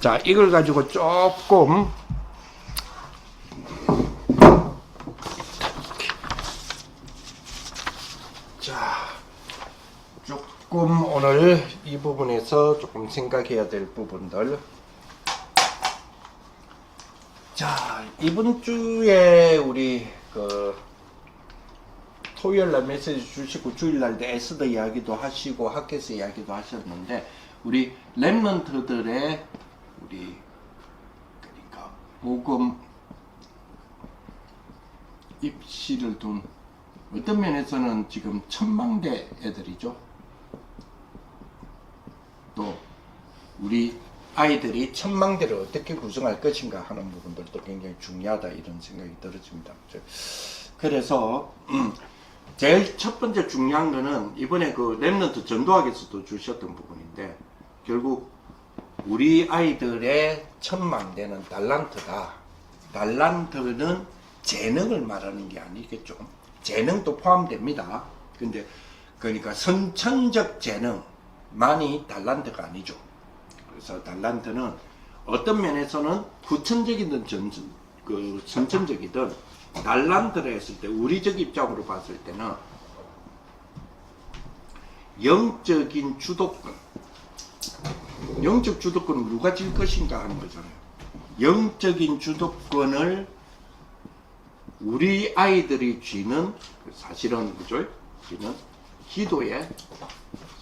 자, 이걸 가지고 조금 조금 오늘 이 부분에서 조금 생각해야 될 부분들. 자, 이번 주에 우리 토요일날 메시지 주시고 주일날 에스더 이야기도 하시고 학교에서 이야기도 하셨는데, 우리 렘넌트들의 우리 그러니까 복음 입시를 둔 어떤 면에서는 지금 천망대 애들이죠. 또 우리 아이들이 천망대를 어떻게 구성할 것인가 하는 부분들도 굉장히 중요하다, 이런 생각이 들어집니다. 그래서 제일 첫 번째 중요한 거는 이번에 그 렘넌트 전도학에서도 주셨던 부분인데, 결국 우리 아이들의 천망대는 달란트다. 달란트는 재능을 말하는 게 아니겠죠. 재능도 포함됩니다. 근데 그러니까 선천적 재능만이 달란트가 아니죠. 그래서 달란트는 어떤 면에서는 후천적이든 선천적이든 달란트를 했을 때 우리적 입장으로 봤을 때는 영적인 주도권, 영적 주도권을 누가 질 것인가 하는 거잖아요. 영적인 주도권을 우리 아이들이 쥐는, 사실은 그죠? 쥐는 기도의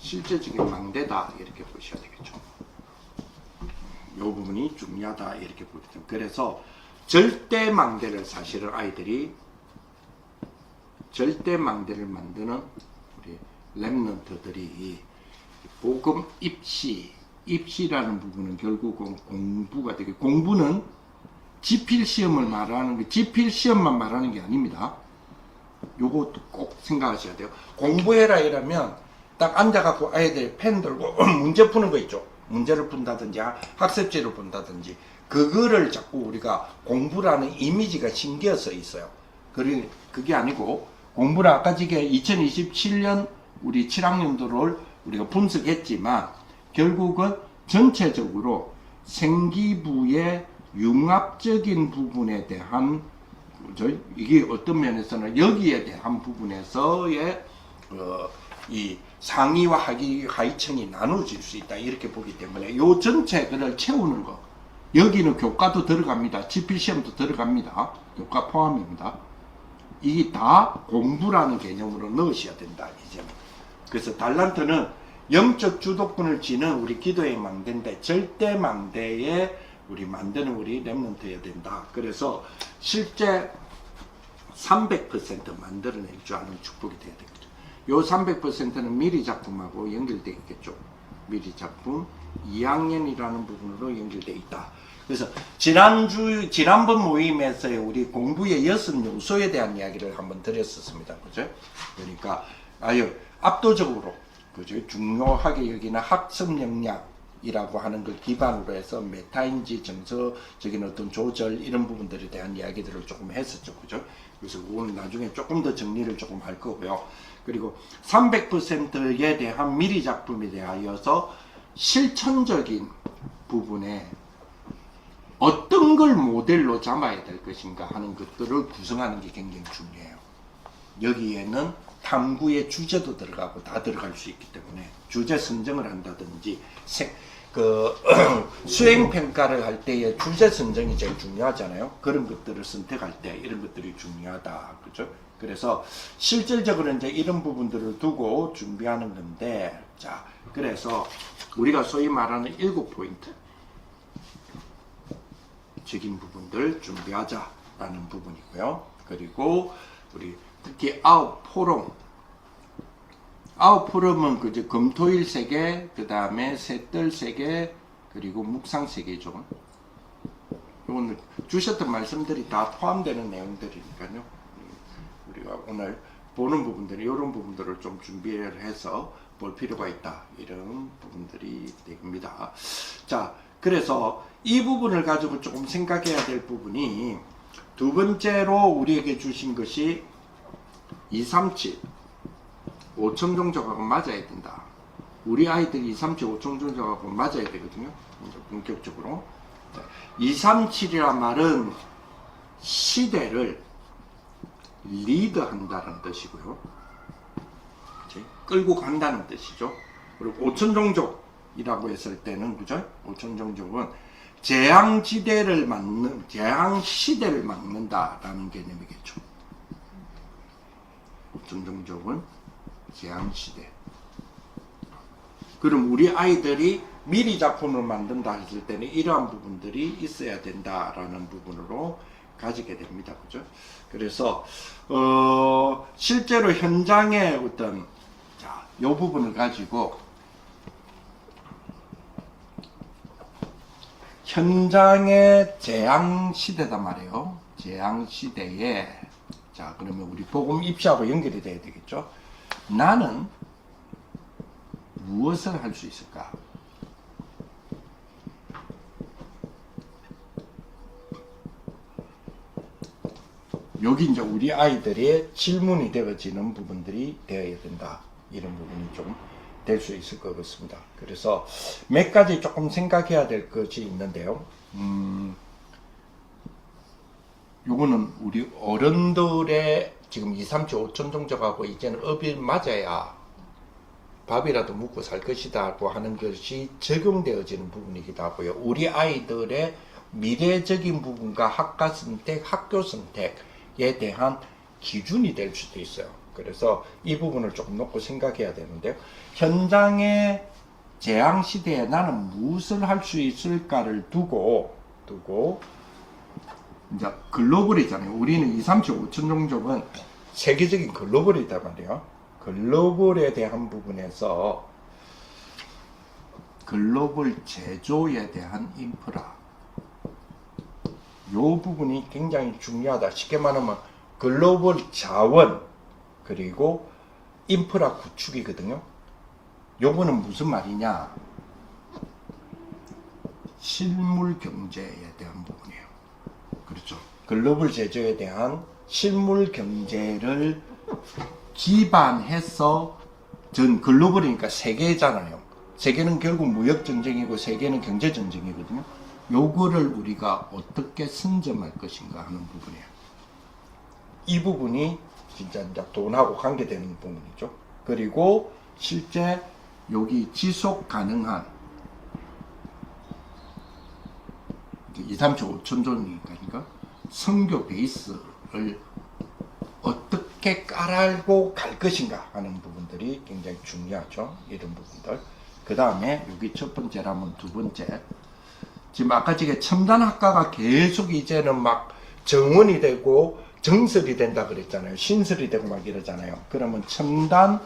실제적인 망대다, 이렇게 보셔야 되겠죠. 이 부분이 중요하다, 이렇게 보죠. 그래서 절대 망대를, 사실은 아이들이 절대 망대를 만드는 우리 렘넌트들이 복음 입시라는 부분은 결국은 공부가 되게, 공부는 지필시험을 말하는 게, 지필시험만 말하는 게 아닙니다. 요것도 꼭 생각하셔야 돼요. 공부해라 이러면 딱 앉아갖고 아이들 펜 들고 문제 푸는 거 있죠. 문제를 푼다든지 학습지를 푼다든지, 그거를 자꾸 우리가 공부라는 이미지가 신기해서 있어요. 그게 아니고, 공부를 아까 지게 2027년 우리 7학년도를 우리가 분석했지만, 결국은 전체적으로 생기부의 융합적인 부분에 대한, 이게 어떤 면에서는 여기에 대한 부분에서의 이 상위와 하위층이 나눠질 수 있다, 이렇게 보기 때문에 요 전체 그걸 채우는 거, 여기는 교과도 들어갑니다. 지필시험도 들어갑니다. 교과 포함입니다. 이게 다 공부라는 개념으로 넣으셔야 된다, 이제는. 그래서 달란트는 영적 주도권을 쥐는 우리 기도의 망대인데, 절대 망대에 우리 만드는 우리 렘넌트여야 된다. 그래서 실제 300% 만들어낼 줄 아는 축복이 돼야 되겠죠. 요 300%는 미리 작품하고 연결되어 있겠죠. 미리 작품 2학년이라는 부분으로 연결되어 있다. 그래서 지난번 모임에서의 우리 공부의 6요소에 대한 이야기를 한번 드렸었습니다. 그죠? 그러니까 압도적으로, 그죠? 중요하게 여기는 학습 역량이라고 하는 걸 기반으로 해서 메타인지 정서적인 어떤 조절, 이런 부분들에 대한 이야기들을 조금 했었죠. 그죠? 그래서 오늘 나중에 조금 더 정리를 조금 할 거고요. 그리고 300%에 대한 미리 작품에 대하여서 실천적인 부분에 어떤 걸 모델로 잡아야 될 것인가 하는 것들을 구성하는 게 굉장히 중요해요. 여기에는 탐구의 주제도 들어가고 다 들어갈 수 있기 때문에 주제 선정을 한다든지, 수행평가를 할 때의 주제 선정이 제일 중요하잖아요. 그런 것들을 선택할 때 이런 것들이 중요하다. 그죠? 그래서 실질적으로 이제 이런 부분들을 두고 준비하는 건데, 자, 그래서 우리가 소위 말하는 7포인트 적인 부분들 준비하자라는 부분이고요. 그리고 우리 특히 9포럼, 9포럼은 그저 금토일 3개, 그 다음에 셋들 3개, 그리고 묵상 3개죠. 이건 주셨던 말씀들이 다 포함되는 내용들이니까요. 우리가 오늘 보는 부분들이, 이런 부분들을 좀 준비를 해서 볼 필요가 있다, 이런 부분들이 됩니다. 자, 그래서 이 부분을 가지고 조금 생각해야 될 부분이, 두 번째로 우리에게 주신 것이 237 5천 종족하고 맞아야 된다. 우리 아이들이 237, 5청정적하고 맞아야 되거든요. 이제 본격적으로. 237이란 말은 시대를 리드한다는 뜻이고요. 그치? 끌고 간다는 뜻이죠. 그리고 5천종족이라고 했을 때는, 그죠? 5천종족은 재앙시대를 막는다라는 개념이겠죠. 5천종족은 재앙시대. 그럼 우리 아이들이 미리 작품을 만든다 했을 때는 이러한 부분들이 있어야 된다라는 부분으로 가지게 됩니다. 그죠? 그래서, 실제로 현장의 어떤, 자, 요 부분을 가지고, 현장의 재앙시대단 말이에요. 재앙시대에, 자, 그러면 우리 복음 입시하고 연결이 돼야 되겠죠? 나는 무엇을 할 수 있을까? 여기 이제 우리 아이들의 질문이 되어지는 부분들이 되어야 된다. 이런 부분이 좀 될 수 있을 것 같습니다. 그래서 몇 가지 조금 생각해야 될 것이 있는데요. 요거는 우리 어른들의 지금 2, 3, 7, 5천 종족하고 이제는 업이 맞아야 밥이라도 먹고 살 것이다고 하는 것이 적용되어지는 부분이기도 하고요. 우리 아이들의 미래적인 부분과 학과 선택, 학교 선택에 대한 기준이 될 수도 있어요. 그래서 이 부분을 조금 놓고 생각해야 되는데요. 현장의 재앙시대에 나는 무엇을 할 수 있을까를 두고 이제 글로벌이잖아요. 우리는 2, 3, 7, 5천 종족은 세계적인 글로벌이단 말이에요. 글로벌에 대한 부분에서 글로벌 제조에 대한 인프라, 요 부분이 굉장히 중요하다. 쉽게 말하면 글로벌 자원 그리고 인프라 구축이거든요. 요거는 무슨 말이냐? 실물 경제에 대한 부분이에요. 그렇죠. 글로벌 제조에 대한 실물 경제를 기반해서, 전 글로벌이니까 세계잖아요. 세계는 결국 무역 전쟁이고 세계는 경제 전쟁이거든요. 요거를 우리가 어떻게 선점할 것인가 하는 부분이에요. 이 부분이 진짜 이제 돈하고 관계되는 부분이죠. 그리고 실제 여기 지속 가능한 2, 3, 7, 5천 종이니까 선교 베이스를 어떻게 깔고 갈 것인가 하는 부분들이 굉장히 중요하죠. 이런 부분들. 그 다음에 여기 첫 번째라면 두 번째. 지금 아까 저게 첨단학과가 계속 이제는 막 정원이 되고 정설이 된다 그랬잖아요. 신설이 되고 막 이러잖아요. 그러면 첨단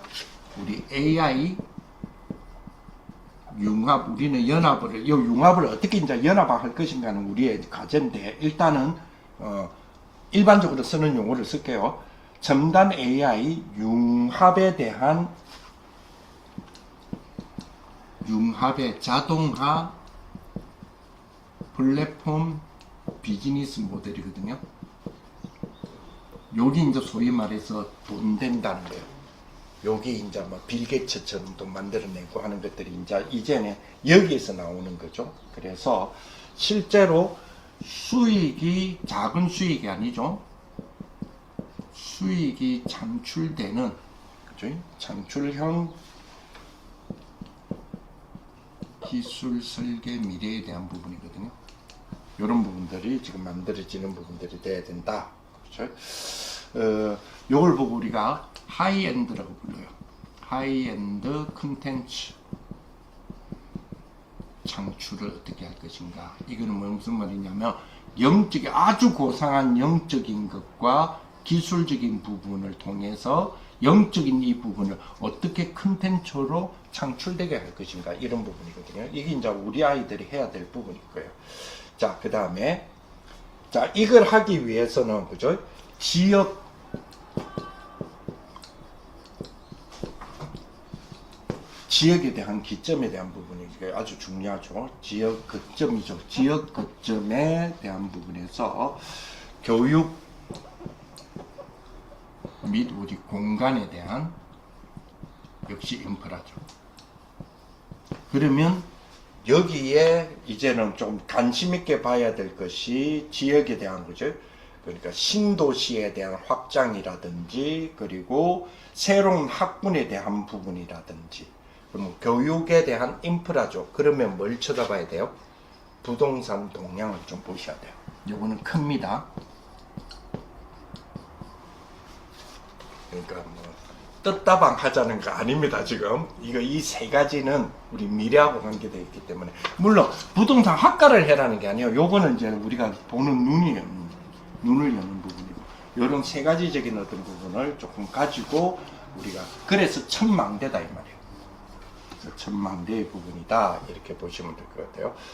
우리 AI 융합, 우리는 연합을, 이 융합을 어떻게 이제 연합할 것인가는 우리의 과제인데, 일단은 일반적으로 쓰는 용어를 쓸게요. 첨단 AI 융합에 대한 융합의 자동화 플랫폼 비즈니스 모델이거든요. 여기 이제 소위 말해서 돈 된다는 거예요. 여기 이제 뭐 빌 게이츠처럼 또 만들어내고 하는 것들이 이제는 여기에서 나오는 거죠. 그래서 실제로 수익이 작은 수익이 아니죠. 수익이 창출되는, 그죠? 창출형 기술 설계 미래에 대한 부분이거든요. 이런 부분들이 지금 만들어지는 부분들이 돼야 된다. 그렇죠? 요걸 보고 우리가 하이엔드라고 불러요. 하이엔드 컨텐츠 창출을 어떻게 할 것인가. 이거는 무슨 말이냐면 영적인, 아주 고상한 영적인 것과 기술적인 부분을 통해서 영적인 이 부분을 어떻게 컨텐츠로 창출되게 할 것인가, 이런 부분이거든요. 이게 이제 우리 아이들이 해야 될 부분일 거예요. 자, 그 다음에, 자, 이걸 하기 위해서는, 그죠? 지역에 대한 기점에 대한 부분이 아주 중요하죠. 지역 거점이죠. 지역 거점에 대한 부분에서 교육 및 우리 공간에 대한 역시 인프라죠. 그러면 여기에 이제는 좀 관심 있게 봐야 될 것이 지역에 대한 거죠. 그러니까 신도시에 대한 확장이라든지 그리고 새로운 학군에 대한 부분이라든지 그러면 교육에 대한 인프라죠. 그러면 뭘 쳐다봐야 돼요? 부동산 동향을 좀 보셔야 돼요. 요거는 큽니다. 그러니까 뭐 뜻다방 하자는 거 아닙니다. 지금 이거 이 세 가지는 우리 미래하고 관계되어 있기 때문에 물론 부동산 학과를 해라는 게 아니에요. 요거는 이제 우리가 보는 눈을 여는 부분이고 이런 세 가지적인 어떤 부분을 조금 가지고 우리가 그래서 천망대다 이 말이에요. 그래서 천망대의 부분이다 이렇게 보시면 될 것 같아요.